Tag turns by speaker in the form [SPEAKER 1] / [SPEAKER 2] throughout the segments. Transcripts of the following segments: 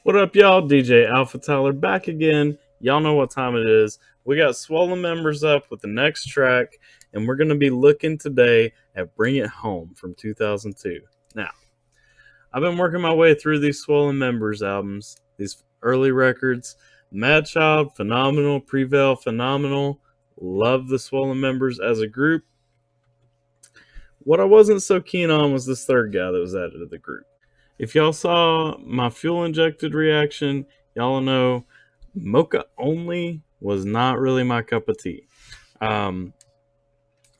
[SPEAKER 1] What up, y'all? DJ AlphaTyler back again. Y'all know what time it is. We got Swollen Members up with the next track, and we're going to be looking today at Bring It Home from 2002. Now, I've been working my way through these Swollen Members albums, these early records. Mad Child, phenomenal. Prevail, phenomenal. Love the Swollen Members as a group. What I wasn't so keen on was this third guy that was added to the group. If y'all saw my fuel injected reaction, y'all know Mocha Only was not really my cup of tea. Um,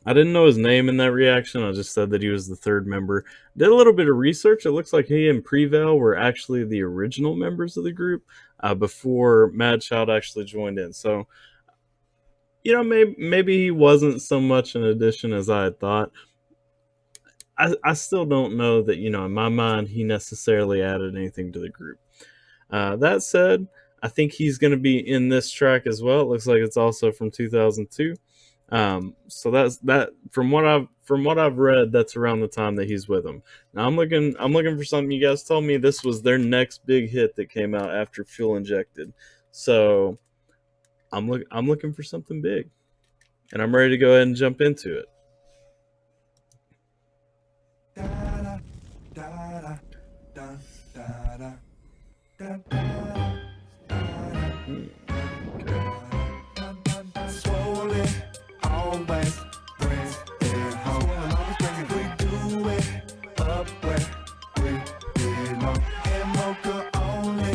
[SPEAKER 1] I didn't know his name in that reaction. I just said that he was the third member. Did a little bit of research. It looks like he and Prevail were actually the original members of the group before Mad Child actually joined in. So, maybe he wasn't so much an addition as I had thought. I still don't know that, in my mind, he necessarily added anything to the group. That said, I think he's going to be in this track as well. It looks like it's also from 2002. So that's that. From what I've read, that's around the time that he's with them. Now I'm looking for something. You guys told me this was their next big hit that came out after Fuel Injected. So I'm looking for something big, and I'm ready to go ahead and jump into it.
[SPEAKER 2] Swollen, always brings it home. We do it up where we belong. And Mocha only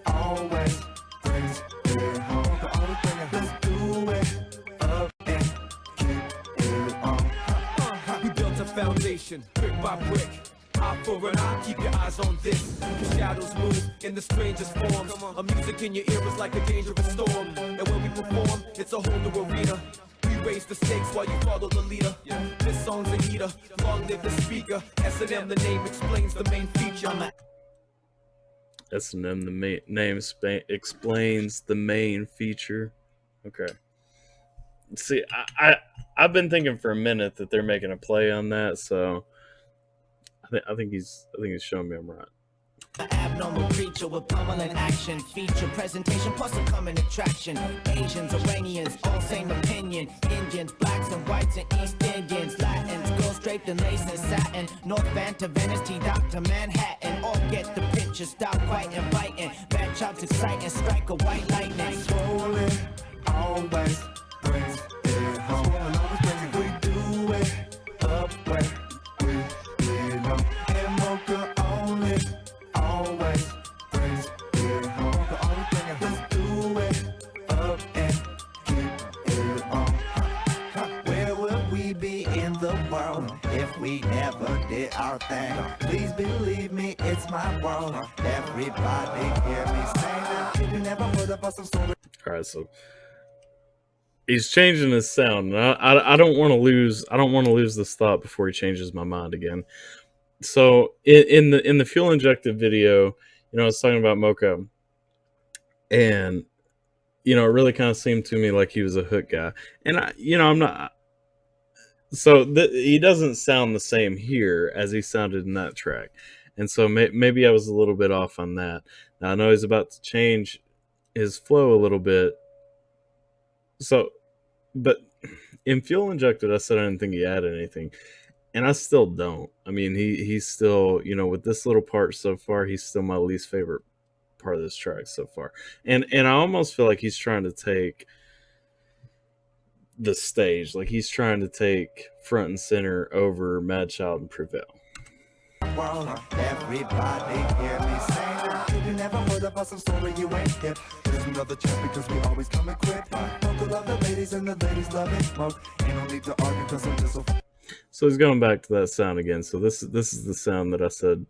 [SPEAKER 2] always brings it home. Let's do it up and keep it on.
[SPEAKER 3] We built a foundation, brick by brick. Eye for an eye, keep your eyes on this. The shadows move in the strangest forms. A music in your ear is like a dangerous storm. And when we perform, it's a whole new arena. We raise the stakes while you follow the leader. This song's a heater, long live the speaker. S&M, the name explains the main feature.
[SPEAKER 1] S&M, the name explains the main feature. Okay. See, I've been thinking for a minute that they're making a play on that, so I think he's showing me I'm right.
[SPEAKER 4] Abnormal creature with pummeling action, feature presentation plus a common attraction. Asians, Iranians, all same opinion. Indians, blacks and whites and East Indians, Latins, girls draped in lace and satin. North Van to Venice, T-Dock to Manhattan. All get the picture, stop quite inviting. Bad chops exciting, strike a white lightning.
[SPEAKER 2] Swollen, always brings it home. We do it up where we belong. And Mocha only always brings it home. Let's do it up and keep it on. Where would we be in the world if we never did our thing? Please believe me, it's my world. Everybody hear me say that. If you never heard of us, I'm sorry.
[SPEAKER 1] All right, so he's changing his sound. And I don't want to lose this thought before he changes my mind again. So in the fuel injected video, I was talking about Mocha, and it really kind of seemed to me like he was a hook guy, and I'm not. So he doesn't sound the same here as he sounded in that track, and so maybe I was a little bit off on that. Now I know he's about to change his flow a little bit. So, but in fuel injected, I said I didn't think he added anything. And I still don't. I mean, he's still, with this little part so far, he's still my least favorite part of this track so far. And I almost feel like he's trying to take the stage, like he's trying to take front and center over Mad Child and Prevail.
[SPEAKER 2] Everybody hear me say that. If you never heard of us, I'm sorry you ain't hip. There's another chance because we always come equipped. Mocha love the ladies and the ladies love it. Smoke. Ain't no need to argue because I'm just
[SPEAKER 1] so he's going back to that sound again. So this is the sound that I said,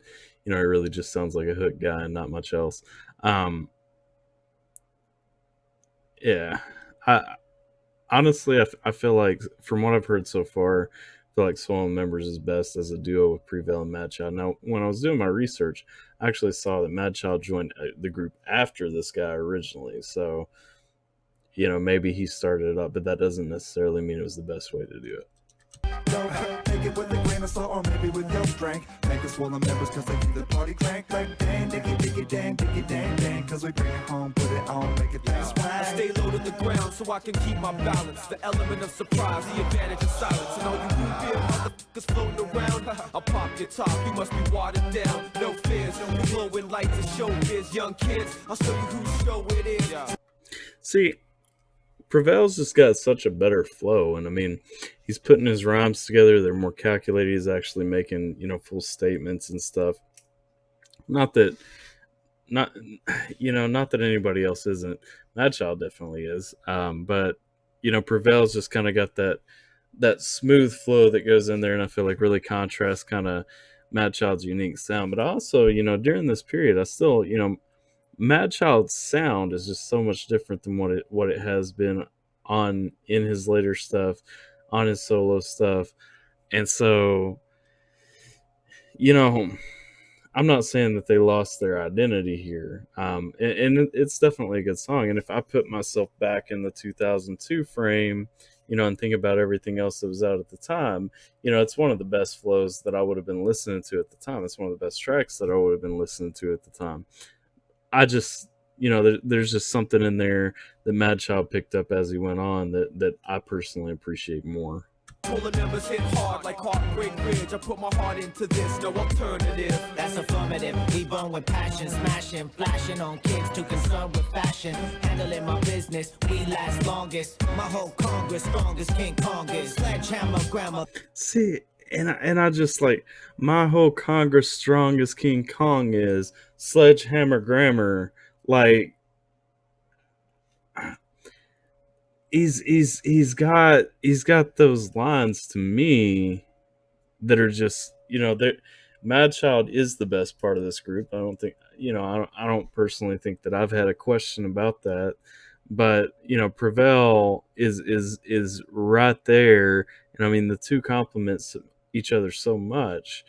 [SPEAKER 1] it really just sounds like a hook guy and not much else. Yeah, honestly, I feel like from what I've heard so far, I feel like Swollen Members is best as a duo with Prevail and Mad Child. Now, when I was doing my research, I actually saw that Mad Child joined the group after this guy originally. So, maybe he started it up, but that doesn't necessarily mean it was the best way to do it.
[SPEAKER 2] Take it with a grain of salt or maybe with your drink. Make us swollen members cause they keep the party crank. Like dang, diggy, diggy, dang, diggy, dang, Cause we bring it home, put it on, make it
[SPEAKER 3] I
[SPEAKER 2] swing.
[SPEAKER 3] stay low to the ground so I can keep my balance. The element of surprise, the advantage of silence. And all you root beer motherfuckers floating around, I'll pop your top, you must be watered down. No fears, no glowing lights of showbiz. Young kids, I'll show you whose show it is.
[SPEAKER 1] See, Prevail's just got such a better flow, and I mean, he's putting his rhymes together. They're more calculated. He's actually making, full statements and stuff. Not that, not, not that anybody else isn't. Madchild definitely is. But Prevail's just kind of got that smooth flow that goes in there, and I feel like really contrasts kind of Madchild's unique sound. But also, during this period, I still, Madchild's sound is just so much different than what it has been in his later stuff, on his solo stuff. And so, I'm not saying that they lost their identity here. And it's definitely a good song. And if I put myself back in the 2002 frame, and think about everything else that was out at the time, it's one of the best flows that I would have been listening to at the time. It's one of the best tracks that I would have been listening to at the time. I just, there's just something in there that Madchild picked up as he went on that I personally appreciate more.
[SPEAKER 3] All the numbers hit hard like Heartbreak Ridge. I put my heart into this, no alternative.
[SPEAKER 4] That's affirmative. We born with passion, smashing, flashing on kids too concerned with fashion. Handling my business, we last longest. My whole Congress, strongest King Kong is. Sledgehammer grammar.
[SPEAKER 1] See, and I just like my whole Congress strongest King Kong is sledgehammer grammar. Like he's got those lines to me that are just that Madchild is the best part of this group. I don't think I don't personally think that I've had a question about that, but Prevail is right there, and I mean the two complements each other so much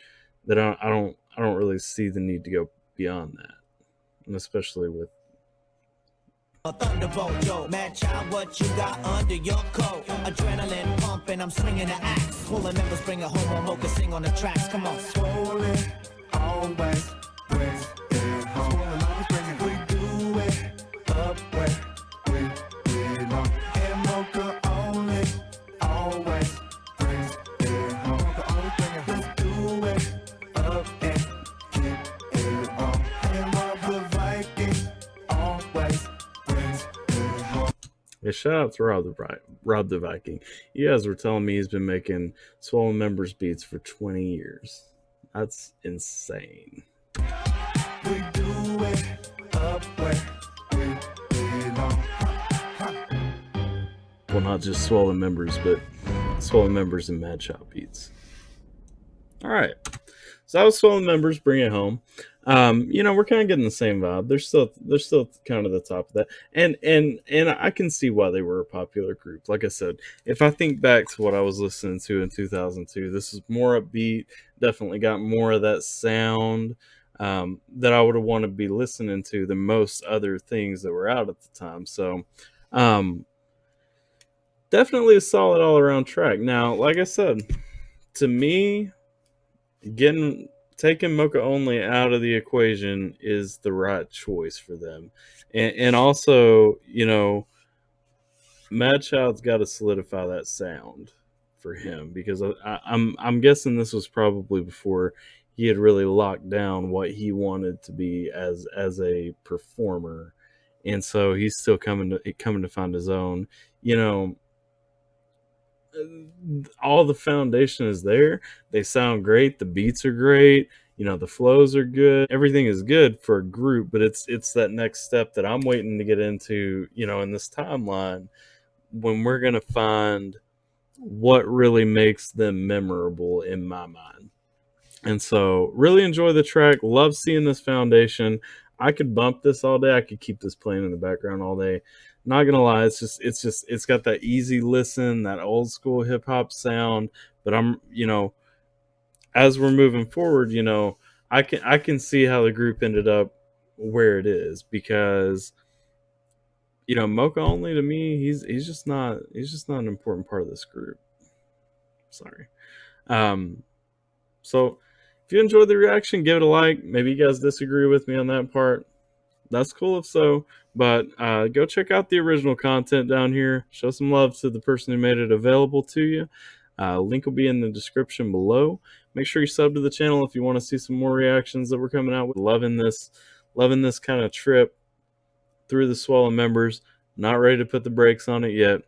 [SPEAKER 1] that I don't really see the need to go beyond that, and especially with
[SPEAKER 4] A thunderbolt, yo, Madchild, what you got under your coat? Adrenaline pumping, I'm swinging the axe. Pulling members, bring it home, I'm focusing on the tracks. Come on.
[SPEAKER 2] Swollen, always bring it home. Swollen, always bring it. We do it up where we belong. And Mocha only, always brings it home. Mocha always bring it. Let's do it up and keep it on. And Rob the Viking always brings it home.
[SPEAKER 1] Yeah, shout out to Rob the Viking. You guys were telling me he's been making Swollen Members beats for 20 years. That's insane.
[SPEAKER 2] We do it up where we belong.
[SPEAKER 1] Well, not just Swollen Members, but Swollen Members and Madchild beats. All right. So that was Swollen Members, Bring It Home. We're kind of getting the same vibe. They're still kind of the top of that. And I can see why they were a popular group. Like I said, if I think back to what I was listening to in 2002, this is more upbeat, definitely got more of that sound that I would have wanted to be listening to than most other things that were out at the time. So definitely a solid all around track. Now, like I said, to me, taking Mocha Only out of the equation is the right choice for them. And also, Madchild's got to solidify that sound for him, because I'm guessing this was probably before he had really locked down what he wanted to be as a performer. And so he's still coming to find his own. All the foundation is there. They sound great. The beats are great. The flows are good. Everything is good for a group, but it's that next step that I'm waiting to get into, in this timeline, when we're going to find what really makes them memorable in my mind. And so really enjoy the track. Love seeing this foundation. I could bump this all day. I could keep this playing in the background all day. Not gonna lie, it's got that easy listen, that old school hip hop sound. But I'm, as we're moving forward, I can see how the group ended up where it is, because Mocha Only, to me, he's just not an important part of this group. Sorry. So if you enjoyed the reaction, give it a like. Maybe you guys disagree with me on that part. That's cool if so. But go check out the original content down here. Show some love to the person who made it available to you. Link will be in the description below. Make sure you sub to the channel if you want to see some more reactions that we're coming out with. Loving this kind of trip through the Swallow members. Not ready to put the brakes on it yet.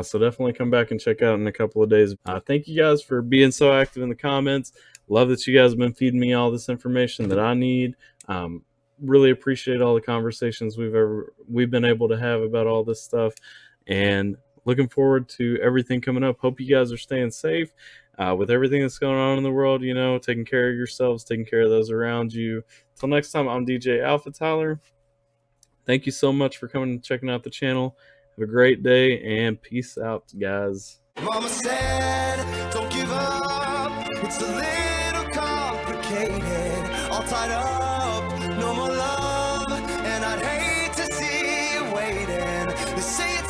[SPEAKER 1] So definitely come back and check out in a couple of days. Thank you guys for being so active in the comments. Love that you guys have been feeding me all this information that I need. Really appreciate all the conversations we've been able to have about all this stuff, and looking forward to everything coming up. Hope you guys are staying safe with everything that's going on in the world. You know, taking care of yourselves, taking care of those around you. Till next time, I'm DJ AlphaTyler. Thank you so much for coming and checking out the channel. Have a great day, and peace out, guys.
[SPEAKER 2] Mama said, don't give up. It's a little complicated. All tied up, no more love. And I'd hate to see you waiting. They say